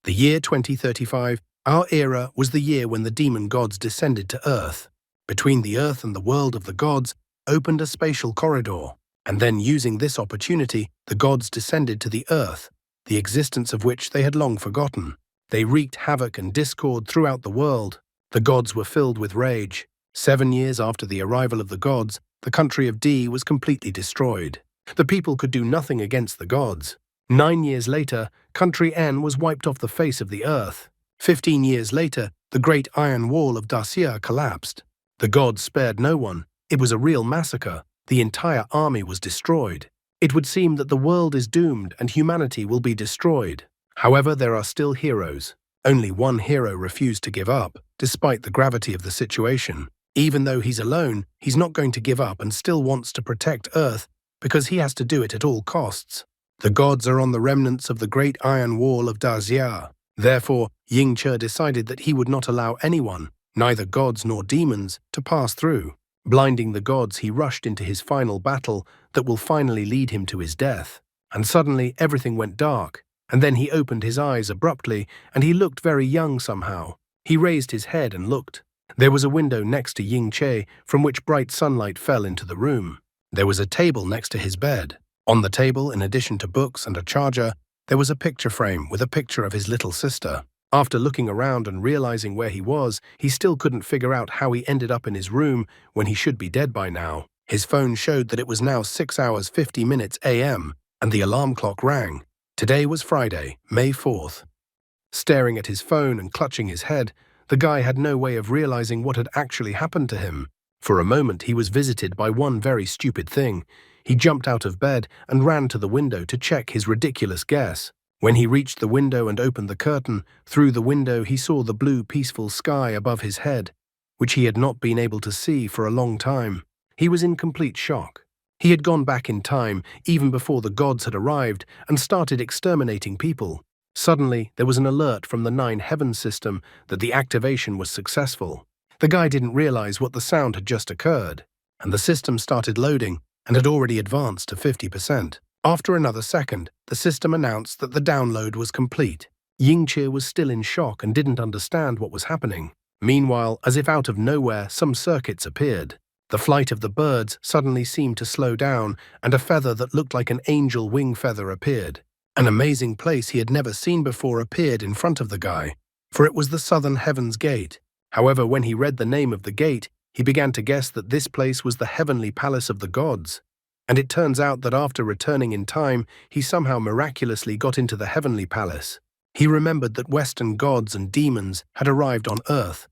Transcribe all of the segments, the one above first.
The year 2035, our era, was the year when the demon gods descended to Earth. Between the Earth and the world of the gods opened a spatial corridor, and then using this opportunity, the gods descended to the Earth, the existence of which they had long forgotten. They wreaked havoc and discord throughout the world. The gods were filled with rage. 7 years after the arrival of the gods, the country of D was completely destroyed. The people could do nothing against the gods. 9 years later, country N was wiped off the face of the earth. 15 years later, the great iron wall of Dacia collapsed. The gods spared no one. It was a real massacre. The entire army was destroyed. It would seem that the world is doomed and humanity will be destroyed. However, there are still heroes. Only one hero refused to give up, despite the gravity of the situation. Even though he's alone, he's not going to give up and still wants to protect Earth because he has to do it at all costs. The gods are on the remnants of the great iron wall of Dacia. Therefore, Ying-che decided that he would not allow anyone, neither gods nor demons, to pass through. Blinding the gods, he rushed into his final battle that will finally lead him to his death. And suddenly, everything went dark. And then he opened his eyes abruptly, and he looked very young somehow. He raised his head and looked. There was a window next to Ying-che from which bright sunlight fell into the room. There was a table next to his bed. On the table, in addition to books and a charger, there was a picture frame with a picture of his little sister. After looking around and realizing where he was, he still couldn't figure out how he ended up in his room when he should be dead by now. His phone showed that it was now 6 hours 50 minutes a.m., and the alarm clock rang. Today was Friday, May 4th. Staring at his phone and clutching his head, the guy had no way of realizing what had actually happened to him. For a moment, he was visited by one very stupid thing. He jumped out of bed and ran to the window to check his ridiculous guess. When he reached the window and opened the curtain, through the window he saw the blue, peaceful sky above his head, which he had not been able to see for a long time. He was in complete shock. He had gone back in time, even before the gods had arrived, and started exterminating people. Suddenly, there was an alert from the 9 Heavens system that the activation was successful. The guy didn't realize what the sound had just occurred, and the system started loading and had already advanced to 50%. After another second, the system announced that the download was complete. Ying-che was still in shock and didn't understand what was happening. Meanwhile, as if out of nowhere, some circuits appeared. The flight of the birds suddenly seemed to slow down, and a feather that looked like an angel wing feather appeared. An amazing place he had never seen before appeared in front of the guy, for it was the Southern Heavens Gate. However, when he read the name of the gate, he began to guess that this place was the heavenly palace of the gods. And it turns out that after returning in time, he somehow miraculously got into the heavenly palace. He remembered that Western gods and demons had arrived on Earth,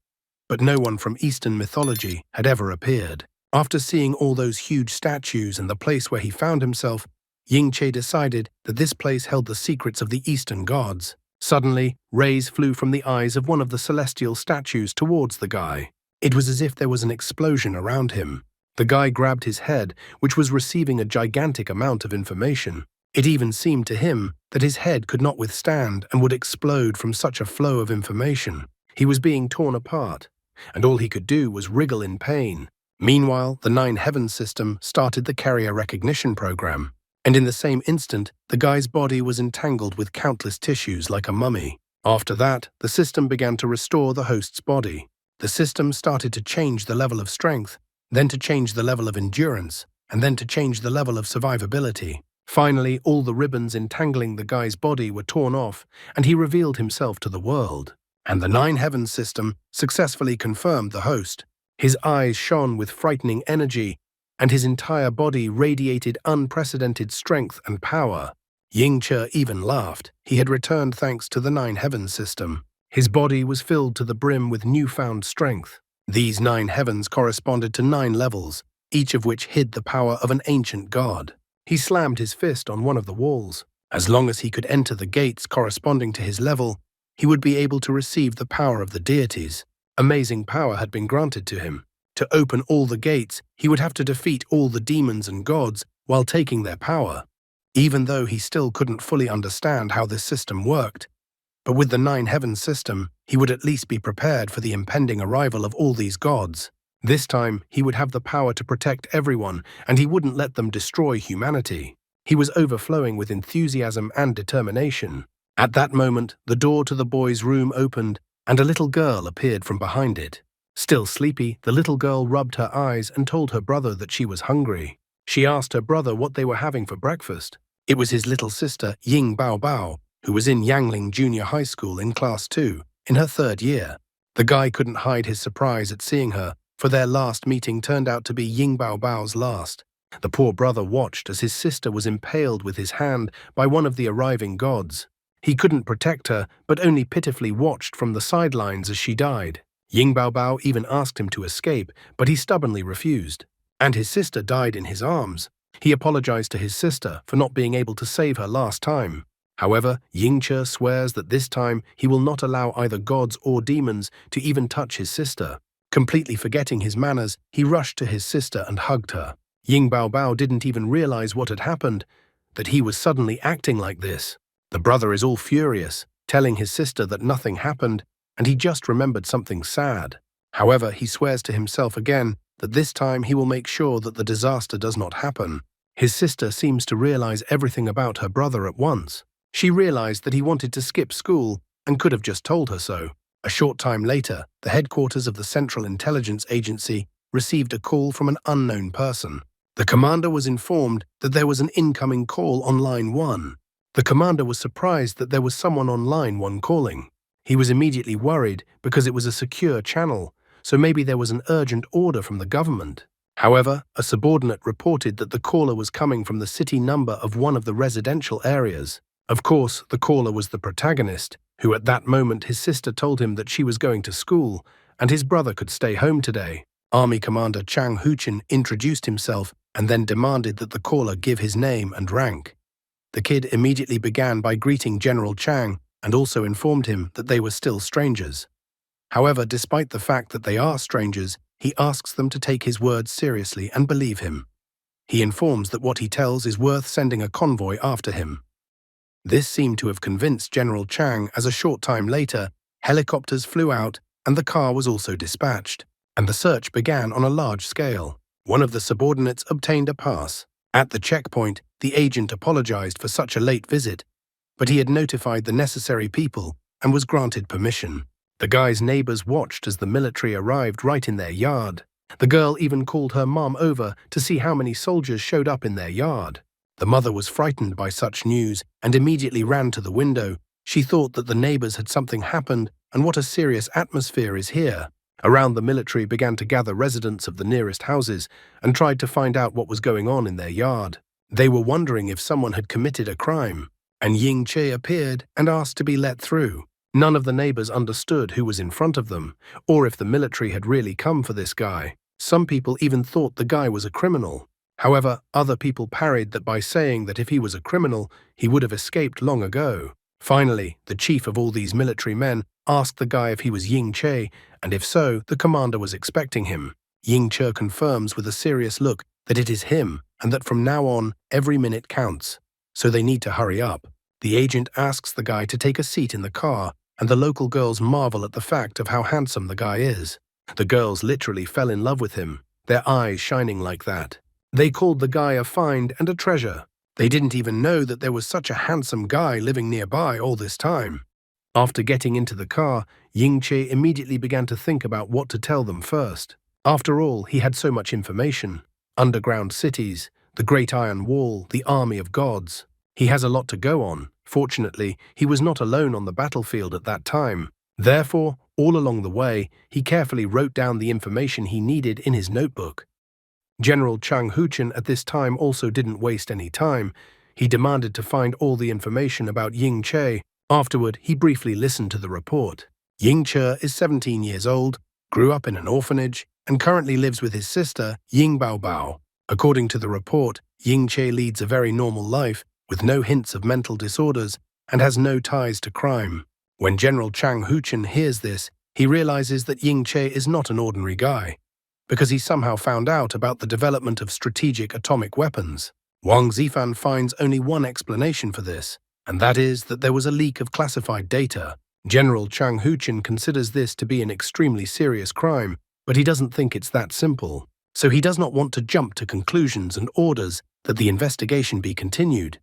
but no one from Eastern mythology had ever appeared. After seeing all those huge statues and the place where he found himself, Ying-che decided that this place held the secrets of the Eastern gods. Suddenly, rays flew from the eyes of one of the celestial statues towards the guy. It was as if there was an explosion around him. The guy grabbed his head, which was receiving a gigantic amount of information. It even seemed to him that his head could not withstand and would explode from such a flow of information. He was being torn apart, and all he could do was wriggle in pain. Meanwhile, the 9 Heavens system started the carrier recognition program, and in the same instant, the guy's body was entangled with countless tissues like a mummy. After that, the system began to restore the host's body. The system started to change the level of strength, then to change the level of endurance, and then to change the level of survivability. Finally, all the ribbons entangling the guy's body were torn off, and he revealed himself to the world. And the 9 Heavens system successfully confirmed the host. His eyes shone with frightening energy, and his entire body radiated unprecedented strength and power. Ying-che even laughed. He had returned thanks to the 9 Heavens system. His body was filled to the brim with newfound strength. These 9 heavens corresponded to 9 levels, each of which hid the power of an ancient god. He slammed his fist on one of the walls. As long as he could enter the gates corresponding to his level, he would be able to receive the power of the deities. Amazing power had been granted to him. To open all the gates, he would have to defeat all the demons and gods while taking their power. Even though he still couldn't fully understand how this system worked, but with the 9 Heavens system, he would at least be prepared for the impending arrival of all these gods. This time, he would have the power to protect everyone, and he wouldn't let them destroy humanity. He was overflowing with enthusiasm and determination. At that moment, the door to the boys' room opened, and a little girl appeared from behind it. Still sleepy, the little girl rubbed her eyes and told her brother that she was hungry. She asked her brother what they were having for breakfast. It was his little sister, Ying Bao Bao, who was in Yangling Junior High School in Class 2, in her 3rd year. The guy couldn't hide his surprise at seeing her, for their last meeting turned out to be Ying Bao Bao's last. The poor brother watched as his sister was impaled with his hand by one of the arriving gods. He couldn't protect her, but only pitifully watched from the sidelines as she died. Ying Bao Bao even asked him to escape, but he stubbornly refused. And his sister died in his arms. He apologized to his sister for not being able to save her last time. However, Ying Che swears that this time he will not allow either gods or demons to even touch his sister. Completely forgetting his manners, he rushed to his sister and hugged her. Ying Bao Bao didn't even realize what had happened, that he was suddenly acting like this. The brother is all furious, telling his sister that nothing happened, and he just remembered something sad. However, he swears to himself again that this time he will make sure that the disaster does not happen. His sister seems to realize everything about her brother at once. She realized that he wanted to skip school and could have just told her so. A short time later, the headquarters of the Central Intelligence Agency received a call from an unknown person. The commander was informed that there was an incoming call on line 1. The commander was surprised that there was someone on line 1 calling. He was immediately worried because it was a secure channel, so maybe there was an urgent order from the government. However, a subordinate reported that the caller was coming from the city number of one of the residential areas. Of course, the caller was the protagonist, who at that moment his sister told him that she was going to school, and his brother could stay home today. Army Commander Chang Huchin introduced himself and then demanded that the caller give his name and rank. The kid immediately began by greeting General Chang and also informed him that they were still strangers. However, despite the fact that they are strangers, he asks them to take his words seriously and believe him. He informs that what he tells is worth sending a convoy after him. This seemed to have convinced General Chang, as a short time later, helicopters flew out and the car was also dispatched, and the search began on a large scale. One of the subordinates obtained a pass. At the checkpoint, the agent apologized for such a late visit, but he had notified the necessary people and was granted permission. The guy's neighbors watched as the military arrived right in their yard. The girl even called her mom over to see how many soldiers showed up in their yard. The mother was frightened by such news and immediately ran to the window. She thought that the neighbors had something happened, and what a serious atmosphere is here. Around the military began to gather residents of the nearest houses and tried to find out what was going on in their yard. They were wondering if someone had committed a crime, and Ying Che appeared and asked to be let through. None of the neighbors understood who was in front of them, or if the military had really come for this guy. Some people even thought the guy was a criminal. However, other people parried that by saying that if he was a criminal, he would have escaped long ago. Finally, the chief of all these military men asked the guy if he was Ying Che, and if so, the commander was expecting him. Ying Che confirms with a serious look that it is him, and that from now on, every minute counts, so they need to hurry up. The agent asks the guy to take a seat in the car, and the local girls marvel at the fact of how handsome the guy is. The girls literally fell in love with him, their eyes shining like that. They called the guy a find and a treasure. They didn't even know that there was such a handsome guy living nearby all this time. After getting into the car, Ying Che immediately began to think about what to tell them first. After all, he had so much information. Underground cities, the Great Iron Wall, the army of gods. He has a lot to go on. Fortunately, he was not alone on the battlefield at that time. Therefore, all along the way, he carefully wrote down the information he needed in his notebook. General Chang Huchin at this time also didn't waste any time. He demanded to find all the information about Ying Che. Afterward, he briefly listened to the report. Ying Che is 17 years old, grew up in an orphanage, and currently lives with his sister, Ying Bao Bao. According to the report, Ying Che leads a very normal life, with no hints of mental disorders, and has no ties to crime. When General Chang Huchin hears this, he realizes that Ying Che is not an ordinary guy, because he somehow found out about the development of strategic atomic weapons. Wang Zifan finds only one explanation for this, and that is that there was a leak of classified data. General Chang Huchin considers this to be an extremely serious crime, but he doesn't think it's that simple. So he does not want to jump to conclusions and orders that the investigation be continued.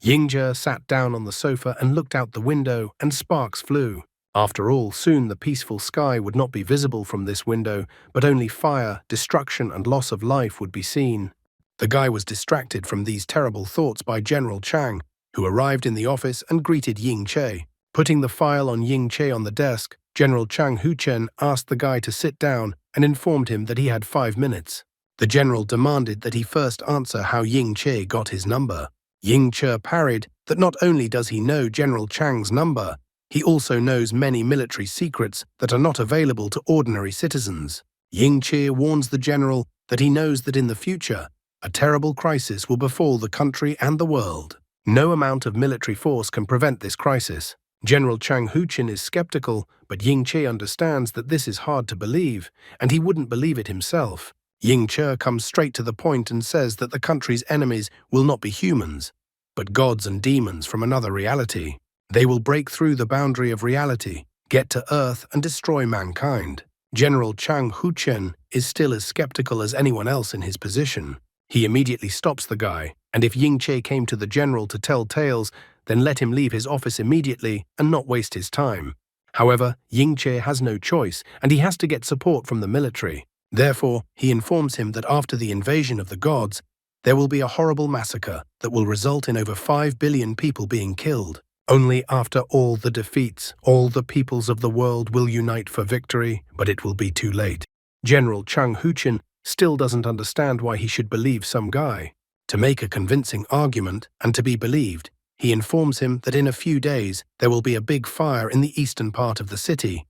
Yingzhe sat down on the sofa and looked out the window, and sparks flew. After all, soon the peaceful sky would not be visible from this window, but only fire, destruction, and loss of life would be seen. The guy was distracted from these terrible thoughts by General Chang, who arrived in the office and greeted Ying Che. Putting the file on Ying Che on the desk, General Chang Huchen asked the guy to sit down and informed him that he had 5 minutes. The general demanded that he first answer how Ying Che got his number. Ying Che parried that not only does he know General Chang's number, he also knows many military secrets that are not available to ordinary citizens. Ying Che warns the general that he knows that in the future, a terrible crisis will befall the country and the world. No amount of military force can prevent this crisis. General Chang Huchen is skeptical, but Ying Che understands that this is hard to believe, and he wouldn't believe it himself. Ying Che comes straight to the point and says that the country's enemies will not be humans, but gods and demons from another reality. They will break through the boundary of reality, get to Earth, and destroy mankind. General Chang Huchen is still as skeptical as anyone else in his position. He immediately stops the guy, and if Ying Che came to the general to tell tales, then let him leave his office immediately and not waste his time. However, Ying Che has no choice, and he has to get support from the military. Therefore, he informs him that after the invasion of the gods, there will be a horrible massacre that will result in over 5 billion people being killed. Only after all the defeats, all the peoples of the world will unite for victory, but it will be too late. General Chang Huchen still doesn't understand why he should believe some guy. To make a convincing argument and to be believed, he informs him that in a few days there will be a big fire in the eastern part of the city,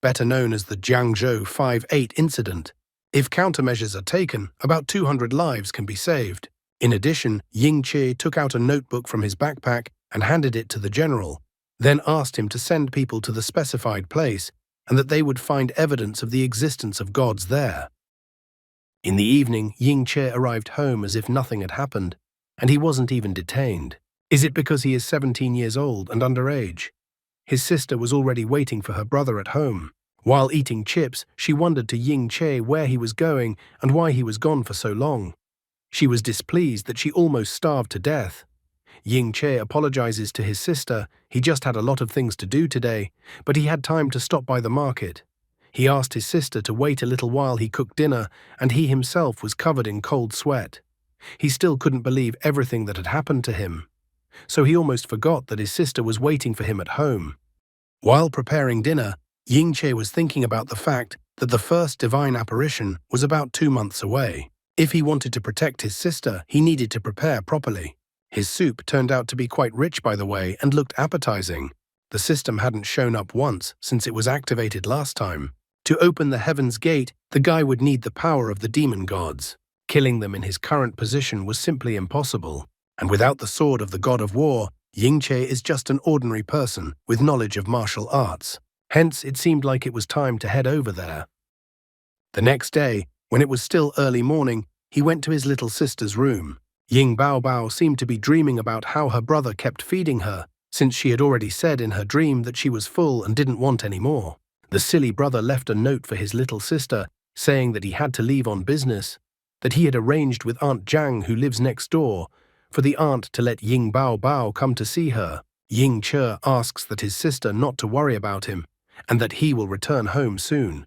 better known as the Jiangzhou 5/8 incident. If countermeasures are taken, about 200 lives can be saved. In addition, Ying Che took out a notebook from his backpack and handed it to the general, then asked him to send people to the specified place and that they would find evidence of the existence of gods there. In the evening, Ying Che arrived home as if nothing had happened, and he wasn't even detained. Is it because he is 17 years old and underage? His sister was already waiting for her brother at home. While eating chips, she wondered to Ying Che where he was going and why he was gone for so long. She was displeased that she almost starved to death. Ying Che apologizes to his sister. He just had a lot of things to do today, but he had time to stop by the market. He asked his sister to wait a little while he cooked dinner, and he himself was covered in cold sweat. He still couldn't believe everything that had happened to him, so he almost forgot that his sister was waiting for him at home. While preparing dinner, Ying Che was thinking about the fact that the first divine apparition was about 2 months away. If he wanted to protect his sister, he needed to prepare properly. His soup turned out to be quite rich, by the way, and looked appetizing. The system hadn't shown up once since it was activated last time. To open the heaven's gate, the guy would need the power of the demon gods. Killing them in his current position was simply impossible. And without the sword of the god of war, Ying Che is just an ordinary person with knowledge of martial arts. Hence, it seemed like it was time to head over there. The next day, when it was still early morning, he went to his little sister's room. Ying Baobao seemed to be dreaming about how her brother kept feeding her, since she had already said in her dream that she was full and didn't want any more. The silly brother left a note for his little sister, saying that he had to leave on business, that he had arranged with Aunt Zhang, who lives next door, for the aunt to let Ying Baobao come to see her. Ying Che asks that his sister not to worry about him, and that he will return home soon.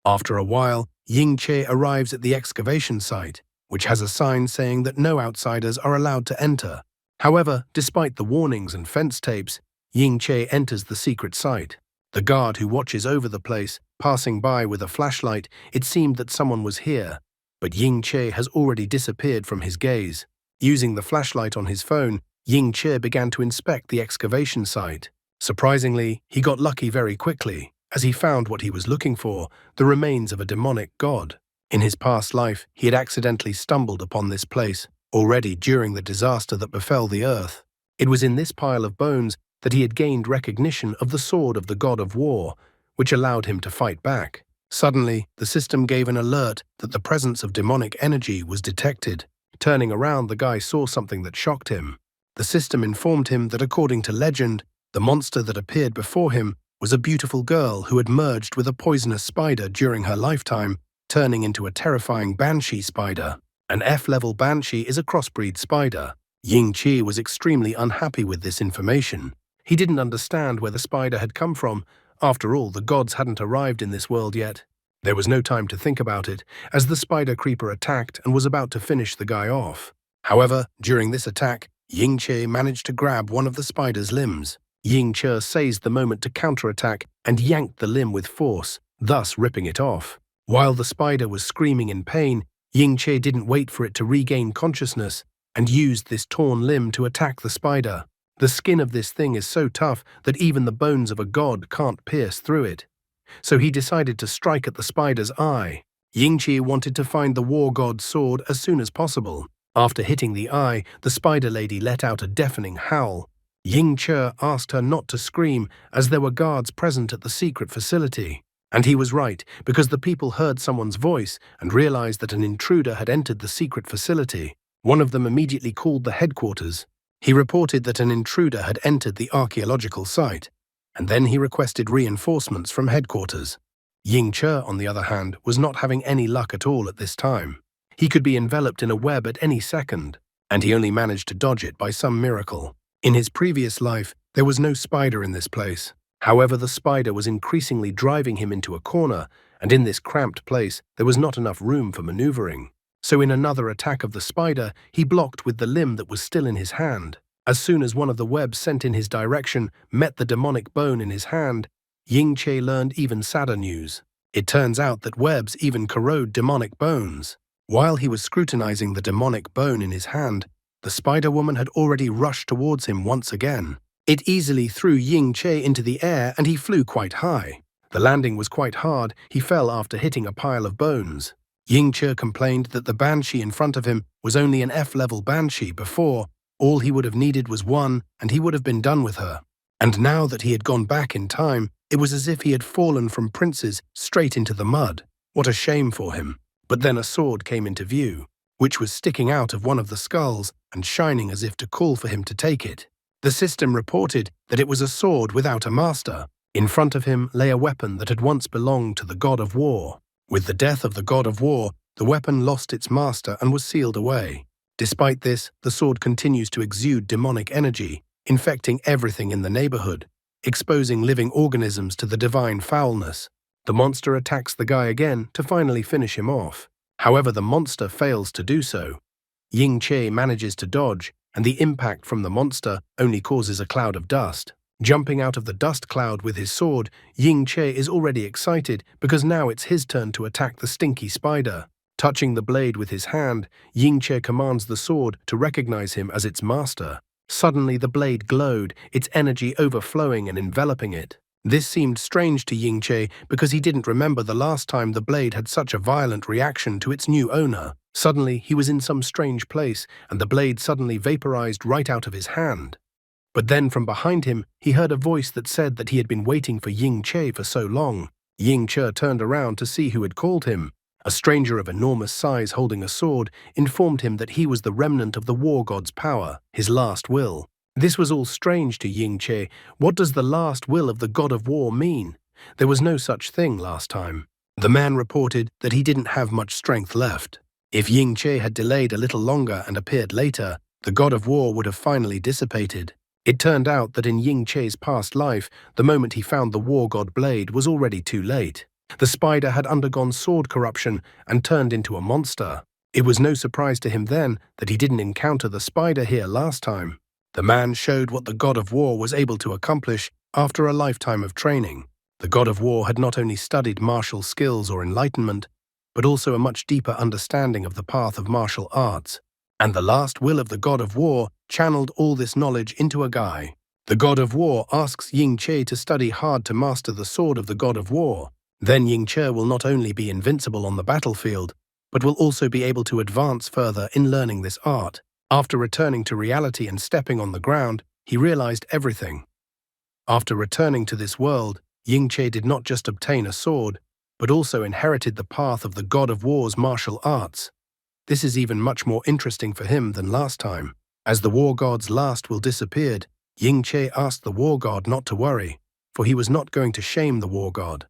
After a while, Ying Che arrives at the excavation site, which has a sign saying that no outsiders are allowed to enter. However, despite the warnings and fence tapes, Ying Che enters the secret site. The guard who watches over the place, passing by with a flashlight, it seemed that someone was here, but Ying Che has already disappeared from his gaze. Using the flashlight on his phone, Ying Che began to inspect the excavation site. Surprisingly, he got lucky very quickly, as he found what he was looking for, the remains of a demonic god. In his past life, he had accidentally stumbled upon this place, already during the disaster that befell the earth. It was in this pile of bones that he had gained recognition of the sword of the god of war, which allowed him to fight back. Suddenly, the system gave an alert that the presence of demonic energy was detected. Turning around, the guy saw something that shocked him. The system informed him that according to legend, the monster that appeared before him was a beautiful girl who had merged with a poisonous spider during her lifetime, turning into a terrifying banshee spider. An F-level banshee is a crossbreed spider. Ying Qi was extremely unhappy with this information. He didn't understand where the spider had come from. After all, the gods hadn't arrived in this world yet. There was no time to think about it, as the spider creeper attacked and was about to finish the guy off. However, during this attack, Ying Qi managed to grab one of the spider's limbs. Ying Qi seized the moment to counterattack and yanked the limb with force, thus ripping it off. While the spider was screaming in pain, Ying Qi didn't wait for it to regain consciousness and used this torn limb to attack the spider. The skin of this thing is so tough that even the bones of a god can't pierce through it. So he decided to strike at the spider's eye. Ying Qi wanted to find the war god's sword as soon as possible. After hitting the eye, the spider lady let out a deafening howl. Ying Qi asked her not to scream as there were guards present at the secret facility. And he was right, because the people heard someone's voice and realized that an intruder had entered the secret facility. One of them immediately called the headquarters. He reported that an intruder had entered the archaeological site, and then he requested reinforcements from headquarters. Ying Qi, on the other hand, was not having any luck at all at this time. He could be enveloped in a web at any second, and he only managed to dodge it by some miracle. In his previous life, there was no spider in this place. However, the spider was increasingly driving him into a corner, and in this cramped place, there was not enough room for maneuvering. So in another attack of the spider, he blocked with the limb that was still in his hand. As soon as one of the webs sent in his direction met the demonic bone in his hand, Ying Qi learned even sadder news. It turns out that webs even corrode demonic bones. While he was scrutinizing the demonic bone in his hand, the spider woman had already rushed towards him once again. It easily threw Ying Qi into the air and he flew quite high. The landing was quite hard. He fell after hitting a pile of bones. Ying Qi complained that the banshee in front of him was only an F-level banshee before. All he would have needed was one, and he would have been done with her. And now that he had gone back in time, it was as if he had fallen from princes straight into the mud. What a shame for him. But then a sword came into view, which was sticking out of one of the skulls and shining as if to call for him to take it. The system reported that it was a sword without a master. In front of him lay a weapon that had once belonged to the god of war. With the death of the god of war, the weapon lost its master and was sealed away. Despite this, the sword continues to exude demonic energy, infecting everything in the neighborhood, exposing living organisms to the divine foulness. The monster attacks the guy again to finally finish him off. However, the monster fails to do so. Ying Qi manages to dodge, and the impact from the monster only causes a cloud of dust. Jumping out of the dust cloud with his sword, Ying Qi is already excited because now it's his turn to attack the stinky spider. Touching the blade with his hand, Ying Qi commands the sword to recognize him as its master. Suddenly the blade glowed, its energy overflowing and enveloping it. This seemed strange to Ying Qi because he didn't remember the last time the blade had such a violent reaction to its new owner. Suddenly he was in some strange place, and the blade suddenly vaporized right out of his hand. But then from behind him, he heard a voice that said that he had been waiting for Ying Qi for so long. Ying Qi turned around to see who had called him. A stranger of enormous size holding a sword informed him that he was the remnant of the war god's power, his last will. This was all strange to Ying Qi. What does the last will of the god of war mean? There was no such thing last time. The man reported that he didn't have much strength left. If Ying Qi had delayed a little longer and appeared later, the god of war would have finally dissipated. It turned out that in Ying Qi's past life, the moment he found the war god blade was already too late. The spider had undergone sword corruption and turned into a monster. It was no surprise to him then that he didn't encounter the spider here last time. The man showed what the god of war was able to accomplish after a lifetime of training. The god of war had not only studied martial skills or enlightenment, but also a much deeper understanding of the path of martial arts. And the last will of the god of war channeled all this knowledge into a guy. The god of war asks Ying Qi to study hard to master the sword of the god of war. Then Ying Qi will not only be invincible on the battlefield, but will also be able to advance further in learning this art. After returning to reality and stepping on the ground, he realized everything. After returning to this world, Ying Qi did not just obtain a sword, but also inherited the path of the god of war's martial arts. This is even much more interesting for him than last time. As the war god's last will disappeared, Ying Qi asked the war god not to worry, for he was not going to shame the war god.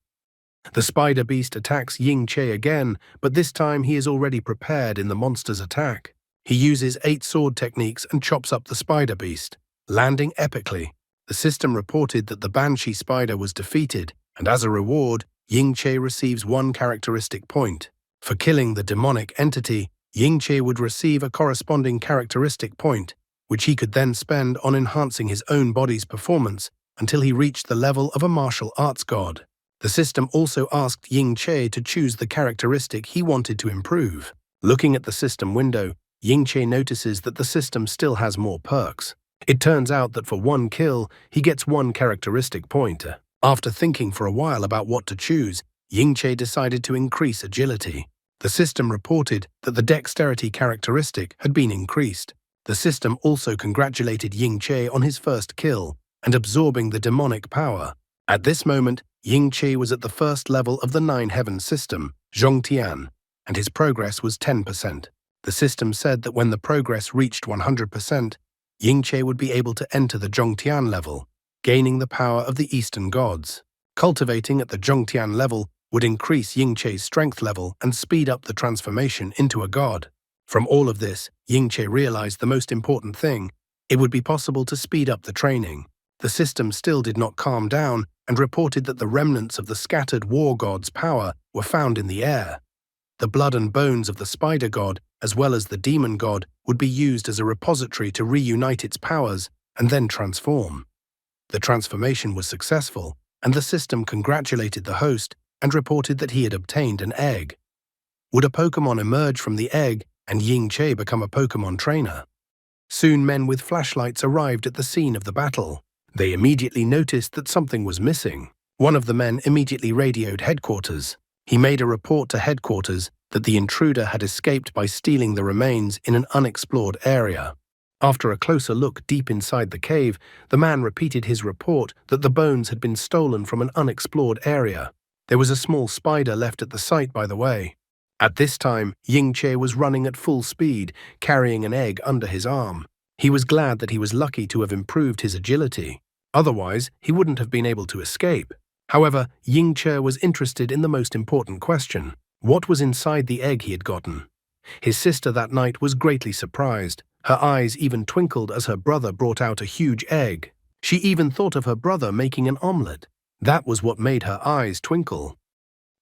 The spider beast attacks Ying Qi again, but this time he is already prepared in the monster's attack. He uses 8 sword techniques and chops up the spider beast, landing epically. The system reported that the Banshee spider was defeated, and as a reward, Ying-che receives 1 characteristic point. For killing the demonic entity, Ying-che would receive a corresponding characteristic point, which he could then spend on enhancing his own body's performance until he reached the level of a martial arts god. The system also asked Ying-che to choose the characteristic he wanted to improve. Looking at the system window, Ying-che notices that the system still has more perks. It turns out that for 1 kill, he gets 1 characteristic point. After thinking for a while about what to choose, Ying-che decided to increase agility. The system reported that the dexterity characteristic had been increased. The system also congratulated Ying-che on his first kill and absorbing the demonic power. At this moment, Ying-che was at the first level of the 9 heaven system, Zhongtian, and his progress was 10%. The system said that when the progress reached 100%, Ying-che would be able to enter the Zhongtian level, gaining the power of the Eastern gods. Cultivating at the Zhongtian level would increase Ying-che's strength level and speed up the transformation into a god. From all of this, Ying-che realized the most important thing: it would be possible to speed up the training. The system still did not calm down and reported that the remnants of the scattered war god's power were found in the air. The blood and bones of the spider god, as well as the demon god, would be used as a repository to reunite its powers and then transform. The transformation was successful, and the system congratulated the host and reported that he had obtained an egg. Would a Pokemon emerge from the egg and Ying-che become a Pokemon trainer? Soon men with flashlights arrived at the scene of the battle. They immediately noticed that something was missing. One of the men immediately radioed headquarters. He made a report to headquarters that the intruder had escaped by stealing the remains in an unexplored area. After a closer look deep inside the cave, the man repeated his report that the bones had been stolen from an unexplored area. There was a small spider left at the site, by the way. At this time, Ying-che was running at full speed, carrying an egg under his arm. He was glad that he was lucky to have improved his agility. Otherwise, he wouldn't have been able to escape. However, Ying-che was interested in the most important question: what was inside the egg he had gotten? His sister that night was greatly surprised. Her eyes even twinkled as her brother brought out a huge egg. She even thought of her brother making an omelette. That was what made her eyes twinkle.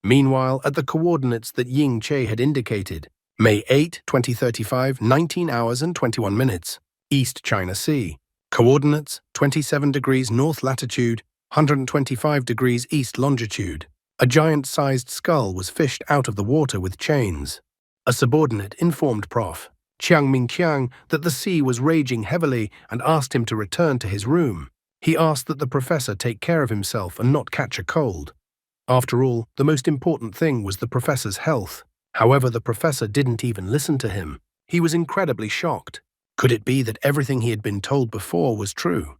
Meanwhile, at the coordinates that Ying-che had indicated, May 8, 2035, 19 hours and 21 minutes, East China Sea. Coordinates, 27 degrees north latitude, 125 degrees east longitude. A giant-sized skull was fished out of the water with chains. A subordinate informed Prof. Chiang Ming-qiang that the sea was raging heavily and asked him to return to his room. He asked that the professor take care of himself and not catch a cold. After all, the most important thing was the professor's health. However, the professor didn't even listen to him. He was incredibly shocked. Could it be that everything he had been told before was true?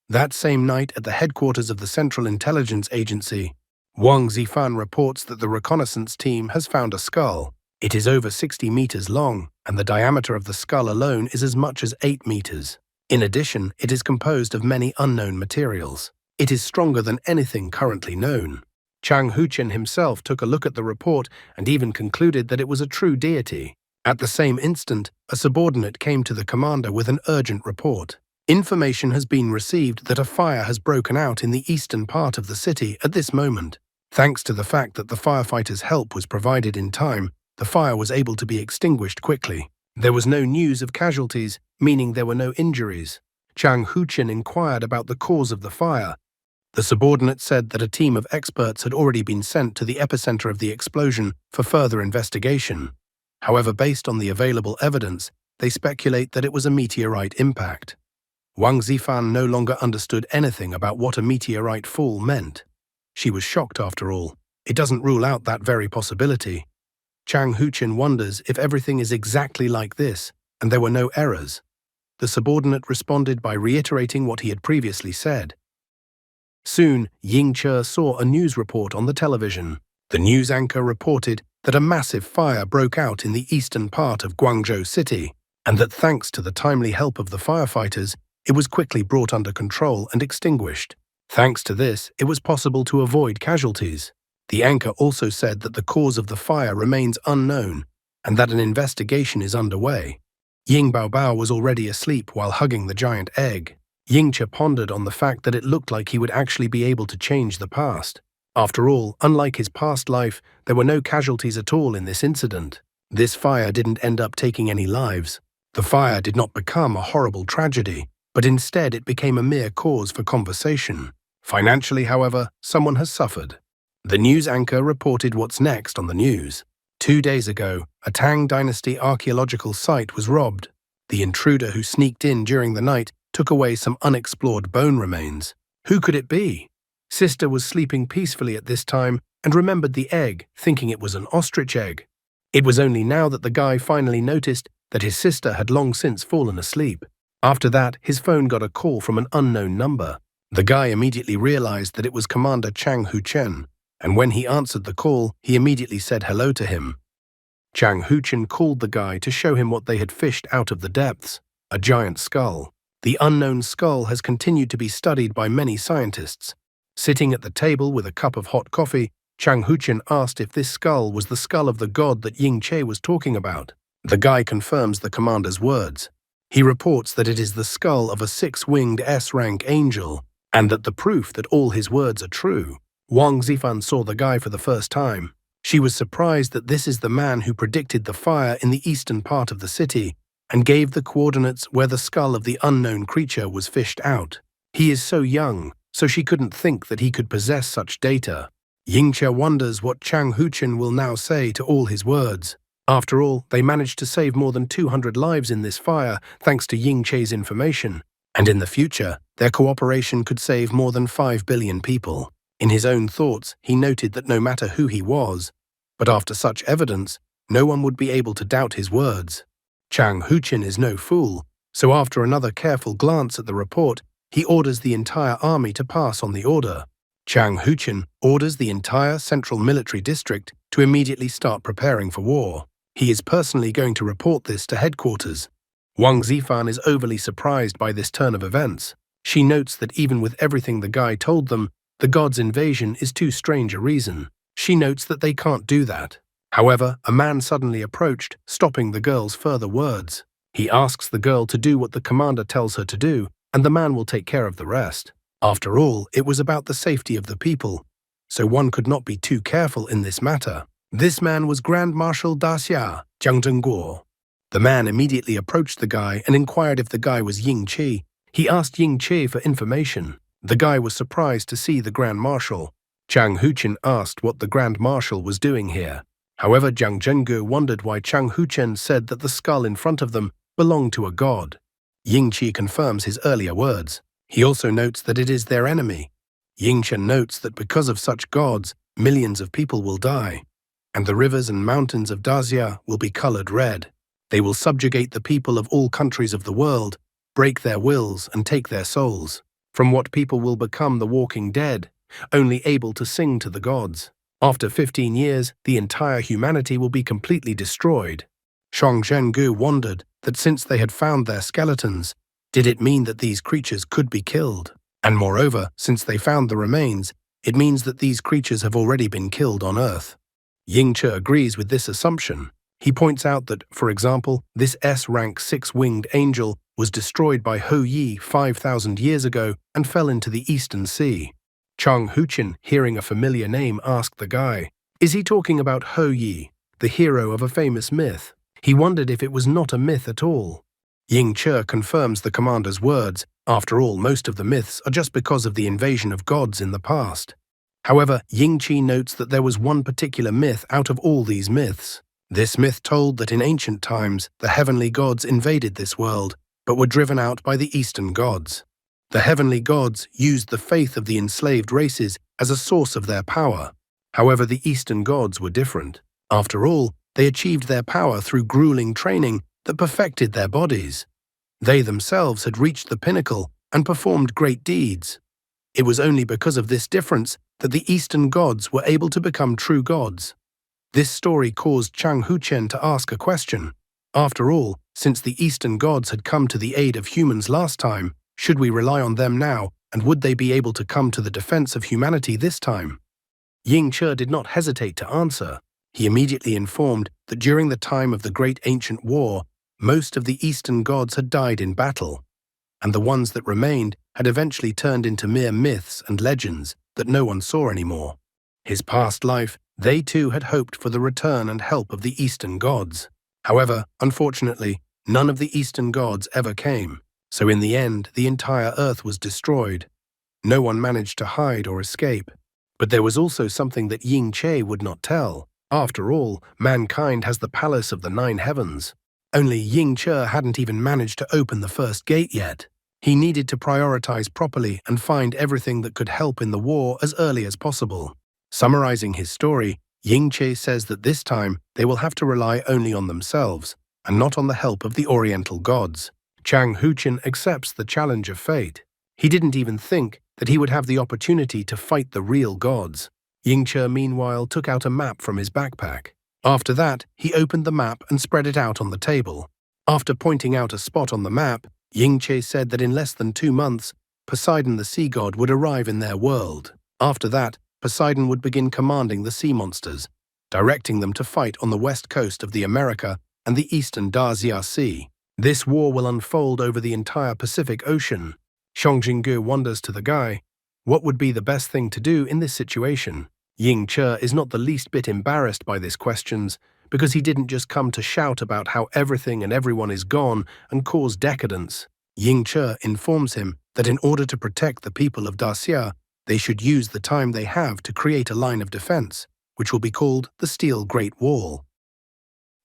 That same night, at the headquarters of the Central Intelligence Agency, Wang Zifan reports that the reconnaissance team has found a skull. It is over 60 meters long, and the diameter of the skull alone is as much as 8 meters. In addition, it is composed of many unknown materials. It is stronger than anything currently known. Chang Huchen himself took a look at the report and even concluded that it was a true deity. At the same instant, a subordinate came to the commander with an urgent report. Information has been received that a fire has broken out in the eastern part of the city at this moment. Thanks to the fact that the firefighters' help was provided in time, the fire was able to be extinguished quickly. There was no news of casualties, meaning there were no injuries. Chang Huchen inquired about the cause of the fire. The subordinate said that a team of experts had already been sent to the epicenter of the explosion for further investigation. However, based on the available evidence, they speculate that it was a meteorite impact. Wang Zifan no longer understood anything about what a meteorite fall meant. She was shocked after all. It doesn't rule out that very possibility. Chang Huchen wonders if everything is exactly like this, and there were no errors. The subordinate responded by reiterating what he had previously said. Soon, Ying-che saw a news report on the television. The news anchor reported that a massive fire broke out in the eastern part of Guangzhou City, and that thanks to the timely help of the firefighters, it was quickly brought under control and extinguished. Thanks to this, it was possible to avoid casualties. The anchor also said that the cause of the fire remains unknown and that an investigation is underway. Ying Baobao was already asleep while hugging the giant egg. Yingche pondered on the fact that it looked like he would actually be able to change the past. After all, unlike his past life, there were no casualties at all in this incident. This fire didn't end up taking any lives. The fire did not become a horrible tragedy, but instead it became a mere cause for conversation. Financially, however, someone has suffered. The news anchor reported what's next on the news. 2 days ago, a Tang Dynasty archaeological site was robbed. The intruder who sneaked in during the night took away some unexplored bone remains. Who could it be? Sister was sleeping peacefully at this time and remembered the egg, thinking it was an ostrich egg. It was only now that the guy finally noticed that his sister had long since fallen asleep. After that, his phone got a call from an unknown number. The guy immediately realized that it was Commander Chang Huchen, and when he answered the call, he immediately said hello to him. Chang Huchen called the guy to show him what they had fished out of the depths, a giant skull. The unknown skull has continued to be studied by many scientists. Sitting at the table with a cup of hot coffee, Chang Huchen asked if this skull was the skull of the god that Ying Che was talking about. The guy confirms the commander's words. He reports that it is the skull of a 6-winged S-rank angel, and that the proof that all his words are true. Wang Zifan saw the guy for the first time. She was surprised that this is the man who predicted the fire in the eastern part of the city and gave the coordinates where the skull of the unknown creature was fished out. He is so young, so she couldn't think that he could possess such data. Yingche wonders what Chang Huchen will now say to all his words. After all, they managed to save more than 200 lives in this fire thanks to Yingche's information, and in the future, their cooperation could save more than 5 billion people. In his own thoughts, he noted that no matter who he was, but after such evidence, no one would be able to doubt his words. Chang Huchen is no fool, so after another careful glance at the report, he orders the entire army to pass on the order. Chang Huchen orders the entire central military district to immediately start preparing for war. He is personally going to report this to headquarters. Wang Zifan is overly surprised by this turn of events. She notes that even with everything the guy told them, the god's invasion is too strange a reason. She notes that they can't do that. However, a man suddenly approached, stopping the girl's further words. He asks the girl to do what the commander tells her to do, and the man will take care of the rest. After all, it was about the safety of the people, so one could not be too careful in this matter. This man was Grand Marshal Daxia, Jiang Zhengguo. The man immediately approached the guy and inquired if the guy was Ying Qi. He asked Ying Qi for information. The guy was surprised to see the Grand Marshal. Chang Huchen asked what the Grand Marshal was doing here. However, Jiang Zhengguo wondered why Chang Huchen said that the skull in front of them belonged to a god. Ying Qi confirms his earlier words. He also notes that it is their enemy. Ying Chen notes that because of such gods, millions of people will die, and the rivers and mountains of Daxia will be colored red. They will subjugate the people of all countries of the world, break their wills and take their souls. From what people will become the walking dead, only able to sing to the gods. After 15 years, the entire humanity will be completely destroyed. Shang Zhengu wondered that since they had found their skeletons, did it mean that these creatures could be killed? And moreover, since they found the remains, it means that these creatures have already been killed on Earth. Yingche agrees with this assumption. He points out that, for example, this S-rank 6-winged angel was destroyed by Hou Yi 5,000 years ago and fell into the Eastern Sea. Chang Huchen, hearing a familiar name, asked the guy, "Is he talking about Hou Yi, the hero of a famous myth?" He wondered if it was not a myth at all. Yingche confirms the commander's words. After all, most of the myths are just because of the invasion of gods in the past. However, Yingqi notes that there was one particular myth out of all these myths. This myth told that in ancient times, the heavenly gods invaded this world, but were driven out by the eastern gods. The heavenly gods used the faith of the enslaved races as a source of their power. However, the eastern gods were different. After all, they achieved their power through grueling training that perfected their bodies. They themselves had reached the pinnacle and performed great deeds. It was only because of this difference that the eastern gods were able to become true gods. This story caused Chang Huchen to ask a question. After all, since the eastern gods had come to the aid of humans last time, should we rely on them now, and would they be able to come to the defense of humanity this time? Yingche did not hesitate to answer. He immediately informed that during the time of the Great Ancient War, Most of the Eastern gods had died in battle, and the ones that remained had eventually turned into mere myths and legends that no one saw anymore. His past life, they too had hoped for the return and help of the Eastern gods. However, unfortunately, none of the Eastern gods ever came, so in the end, the entire Earth was destroyed. No one managed to hide or escape. But there was also something that Ying Che would not tell. After all, mankind has the palace of the 9 heavens. Only Ying Che hadn't even managed to open the first gate yet. He needed to prioritize properly and find everything that could help in the war as early as possible. Summarizing his story, Ying Che says that this time they will have to rely only on themselves and not on the help of the Oriental gods. Chang Huchen accepts the challenge of fate. He didn't even think that he would have the opportunity to fight the real gods. Ying Che, meanwhile, took out a map from his backpack. After that, he opened the map and spread it out on the table. After pointing out a spot on the map, Ying Che said that in less than 2 months, Poseidon the sea god would arrive in their world. After that, Poseidon would begin commanding the sea monsters, directing them to fight on the west coast of the America and the eastern Daxia Sea. This war will unfold over the entire Pacific Ocean. Xiong Jingge wonders to the guy, what would be the best thing to do in this situation? Ying Che is not the least bit embarrassed by these questions, because he didn't just come to shout about how everything and everyone is gone and cause decadence. Ying Che informs him that in order to protect the people of Daxia, they should use the time they have to create a line of defense, which will be called the Steel Great Wall.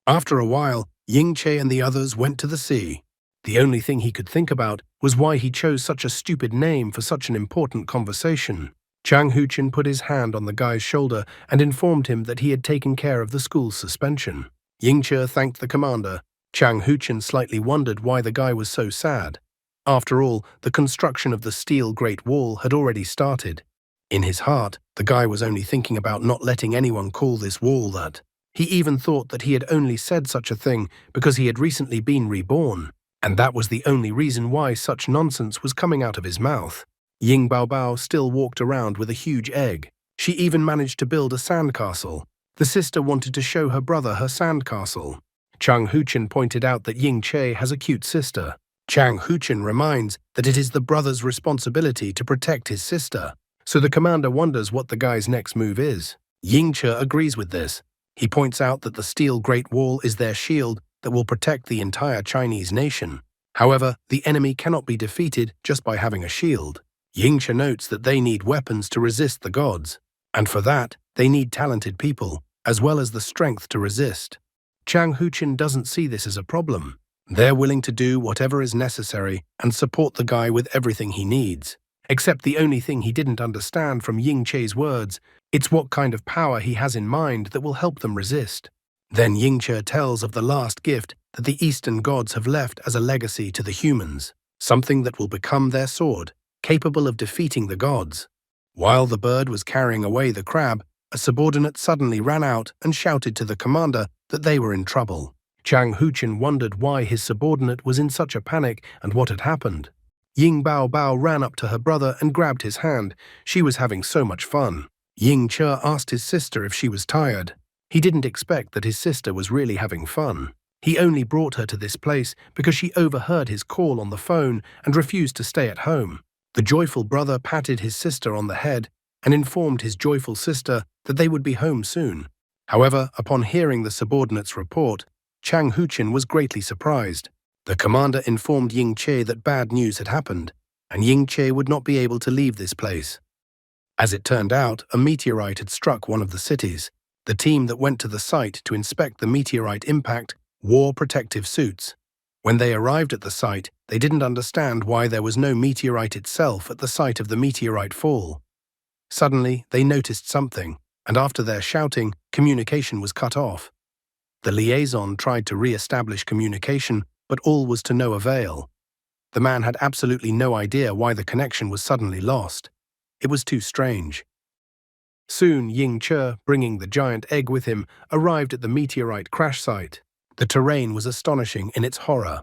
After a while, Ying Che and the others went to the sea. The only thing he could think about was why he chose such a stupid name for such an important conversation. Chang Huchen put his hand on the guy's shoulder and informed him that he had taken care of the school's suspension. Ying Che thanked the commander. Chang Huchen slightly wondered why the guy was so sad. After all, the construction of the Steel Great Wall had already started. In his heart, the guy was only thinking about not letting anyone call this wall that. He even thought that he had only said such a thing because he had recently been reborn, and that was the only reason why such nonsense was coming out of his mouth. Ying Baobao still walked around with a huge egg. She even managed to build a sandcastle. The sister wanted to show her brother her sandcastle. Chang Huchen pointed out that Ying Che has a cute sister. Chang Huchen reminds that it is the brother's responsibility to protect his sister, so the commander wonders what the guy's next move is. Ying Che agrees with this. He points out that the Steel Great Wall is their shield that will protect the entire Chinese nation. However, the enemy cannot be defeated just by having a shield. Ying Che notes that they need weapons to resist the gods, and for that, they need talented people, as well as the strength to resist. Chang Huchen doesn't see this as a problem. They're willing to do whatever is necessary and support the guy with everything he needs. Except the only thing he didn't understand from Ying Che's words, it's what kind of power he has in mind that will help them resist. Then Ying Che tells of the last gift that the Eastern gods have left as a legacy to the humans, something that will become their sword, capable of defeating the gods. While the bird was carrying away the crab, a subordinate suddenly ran out and shouted to the commander that they were in trouble. Chang Huchen wondered why his subordinate was in such a panic and what had happened. Ying Baobao ran up to her brother and grabbed his hand. She was having so much fun. Ying Che asked his sister if she was tired. He didn't expect that his sister was really having fun. He only brought her to this place because she overheard his call on the phone and refused to stay at home. The joyful brother patted his sister on the head and informed his joyful sister that they would be home soon. However, upon hearing the subordinate's report, Chang Huchen was greatly surprised. The commander informed Ying Che that bad news had happened, and Ying Che would not be able to leave this place. As it turned out, a meteorite had struck one of the cities. The team that went to the site to inspect the meteorite impact wore protective suits. When they arrived at the site, they didn't understand why there was no meteorite itself at the site of the meteorite fall. Suddenly, they noticed something, and after their shouting, communication was cut off. The liaison tried to re-establish communication, but all was to no avail. The man had absolutely no idea why the connection was suddenly lost. It was too strange. Soon, Ying Che, bringing the giant egg with him, arrived at the meteorite crash site. The terrain was astonishing in its horror.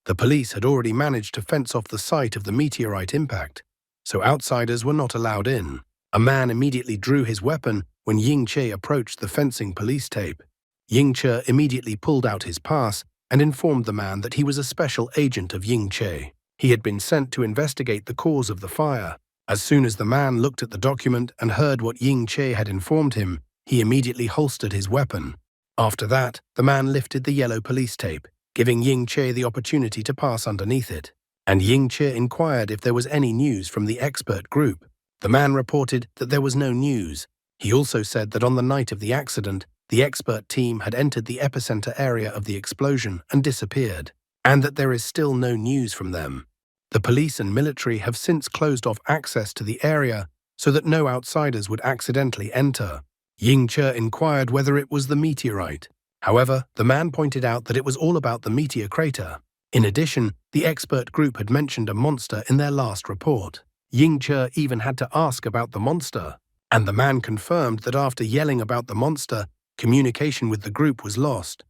The police had already managed to fence off the site of the meteorite impact, so outsiders were not allowed in. A man immediately drew his weapon when Ying Che approached the fencing police tape. Ying Che immediately pulled out his pass and informed the man that he was a special agent of Ying Che. He had been sent to investigate the cause of the fire. As soon as the man looked at the document and heard what Ying Che had informed him, he immediately holstered his weapon. After that, the man lifted the yellow police tape, giving Ying Che the opportunity to pass underneath it. And Ying Che inquired if there was any news from the expert group. The man reported that there was no news. He also said that on the night of the accident, the expert team had entered the epicenter area of the explosion and disappeared, and that there is still no news from them. The police and military have since closed off access to the area so that no outsiders would accidentally enter. Ying Che inquired whether it was the meteorite. However, the man pointed out that it was all about the meteor crater. In addition, the expert group had mentioned a monster in their last report. Ying Che even had to ask about the monster, and the man confirmed that after yelling about the monster, communication with the group was lost.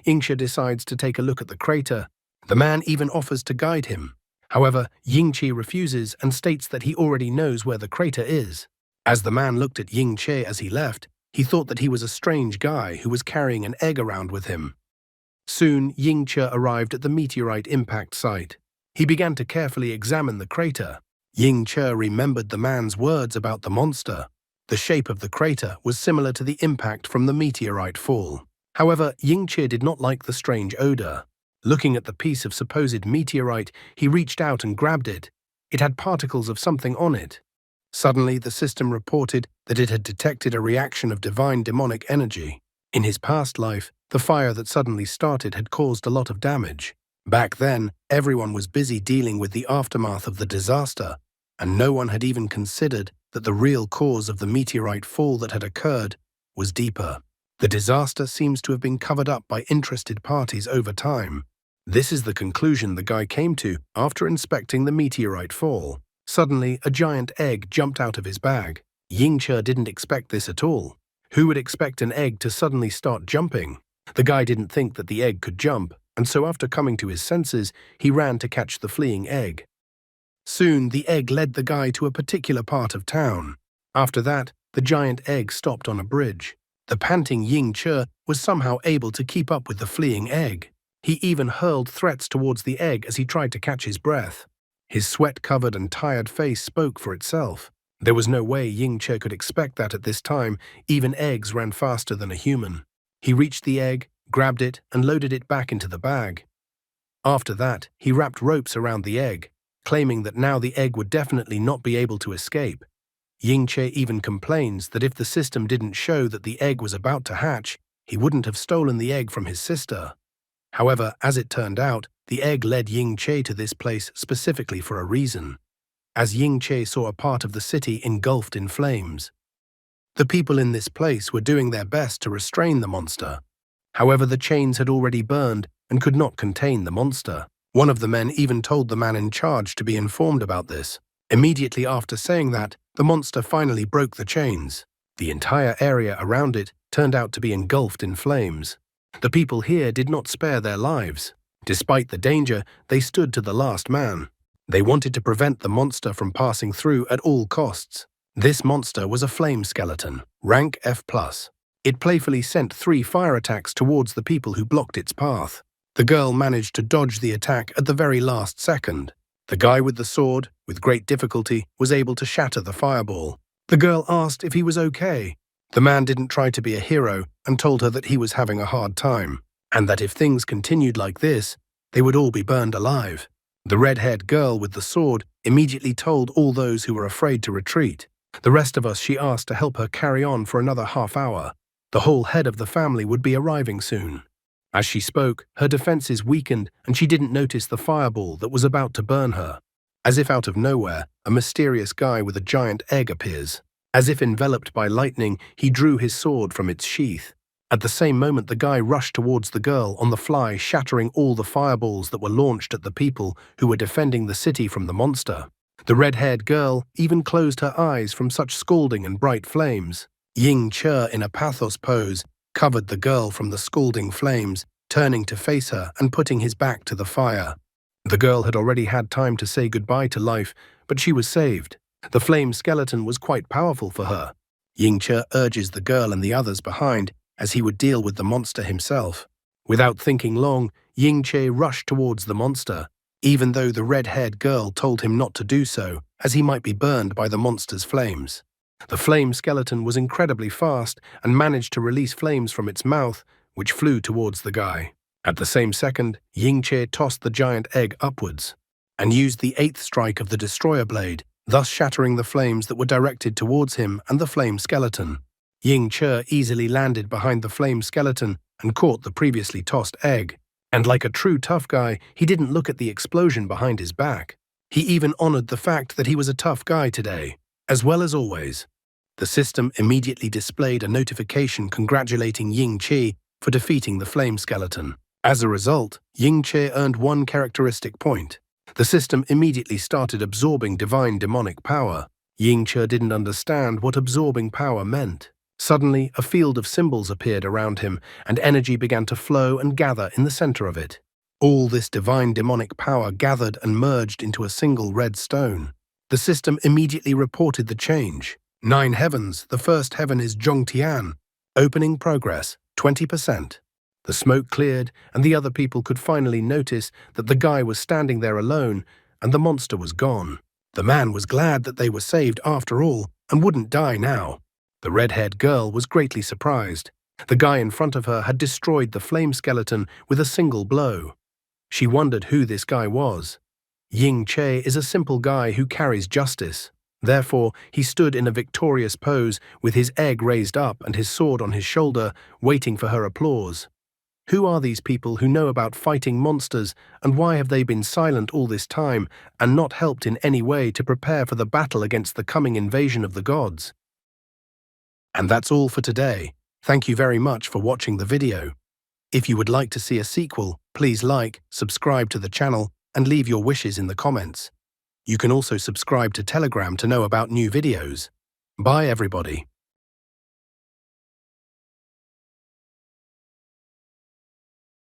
Ying Che decides to take a look at the crater. The man even offers to guide him. However, Ying Che refuses and states that he already knows where the crater is. As the man looked at Ying Che as he left, he thought that he was a strange guy who was carrying an egg around with him. Soon, Ying Che arrived at the meteorite impact site. He began to carefully examine the crater. Ying Che remembered the man's words about the monster. The shape of the crater was similar to the impact from the meteorite fall. However, Ying Che did not like the strange odor. Looking at the piece of supposed meteorite, he reached out and grabbed it. It had particles of something on it. Suddenly, the system reported that it had detected a reaction of divine demonic energy. In his past life, the fire that suddenly started had caused a lot of damage. Back then, everyone was busy dealing with the aftermath of the disaster, and no one had even considered that the real cause of the meteorite fall that had occurred was deeper. The disaster seems to have been covered up by interested parties over time. This is the conclusion the guy came to after inspecting the meteorite fall. Suddenly, a giant egg jumped out of his bag. Ying Che didn't expect this at all. Who would expect an egg to suddenly start jumping? The guy didn't think that the egg could jump, and so after coming to his senses, he ran to catch the fleeing egg. Soon, the egg led the guy to a particular part of town. After that, the giant egg stopped on a bridge. The panting Ying Che was somehow able to keep up with the fleeing egg. He even hurled threats towards the egg as he tried to catch his breath. His sweat-covered and tired face spoke for itself. There was no way Ying Che could expect that at this time. Even eggs ran faster than a human. He reached the egg, grabbed it, and loaded it back into the bag. After that, he wrapped ropes around the egg, claiming that now the egg would definitely not be able to escape. Ying Che even complains that if the system didn't show that the egg was about to hatch, he wouldn't have stolen the egg from his sister. However, as it turned out, the egg led Ying Che to this place specifically for a reason, as Ying Che saw a part of the city engulfed in flames. The people in this place were doing their best to restrain the monster. However, the chains had already burned and could not contain the monster. One of the men even told the man in charge to be informed about this. Immediately after saying that, the monster finally broke the chains. The entire area around it turned out to be engulfed in flames. The people here did not spare their lives. Despite the danger, they stood to the last man. They wanted to prevent the monster from passing through at all costs. This monster was a flame skeleton, rank F+. It playfully sent 3 fire attacks towards the people who blocked its path. The girl managed to dodge the attack at the very last second. The guy with the sword, with great difficulty, was able to shatter the fireball. The girl asked if he was okay. The man didn't try to be a hero and told her that he was having a hard time, and that if things continued like this, they would all be burned alive. The red-haired girl with the sword immediately told all those who were afraid to retreat. The rest of us she asked to help her carry on for another half hour. The whole head of the family would be arriving soon. As she spoke, her defenses weakened and she didn't notice the fireball that was about to burn her. As if out of nowhere, a mysterious guy with a giant egg appears. As if enveloped by lightning, he drew his sword from its sheath. At the same moment, the guy rushed towards the girl on the fly, shattering all the fireballs that were launched at the people who were defending the city from the monster. The red-haired girl even closed her eyes from such scalding and bright flames. Ying Che, in a pathos pose, covered the girl from the scalding flames, turning to face her and putting his back to the fire. The girl had already had time to say goodbye to life, but she was saved. The flame skeleton was quite powerful for her. Ying Che urges the girl and the others behind, as he would deal with the monster himself. Without thinking long, Ying-che rushed towards the monster, even though the red-haired girl told him not to do so, as he might be burned by the monster's flames. The flame skeleton was incredibly fast and managed to release flames from its mouth, which flew towards the guy. At the same second, Ying-che tossed the giant egg upwards and used the 8th strike of the destroyer blade, thus shattering the flames that were directed towards him and the flame skeleton. Ying-che easily landed behind the flame skeleton and caught the previously tossed egg. And like a true tough guy, he didn't look at the explosion behind his back. He even honored the fact that he was a tough guy today, as well as always. The system immediately displayed a notification congratulating Ying-che for defeating the flame skeleton. As a result, Ying-che earned 1 characteristic point. The system immediately started absorbing divine demonic power. Ying-che didn't understand what absorbing power meant. Suddenly, a field of symbols appeared around him, and energy began to flow and gather in the center of it. All this divine demonic power gathered and merged into a single red stone. The system immediately reported the change. 9 heavens, the first heaven is Zhongtian. Opening progress, 20%. The smoke cleared, and the other people could finally notice that the guy was standing there alone, and the monster was gone. The man was glad that they were saved after all, and wouldn't die now. The red-haired girl was greatly surprised. The guy in front of her had destroyed the flame skeleton with a single blow. She wondered who this guy was. Ying-che is a simple guy who carries justice. Therefore, he stood in a victorious pose with his egg raised up and his sword on his shoulder, waiting for her applause. Who are these people who know about fighting monsters, and why have they been silent all this time and not helped in any way to prepare for the battle against the coming invasion of the gods? And that's all for today. Thank you very much for watching the video. If you would like to see a sequel, please like, subscribe to the channel, and leave your wishes in the comments. You can also subscribe to Telegram to know about new videos. Bye everybody.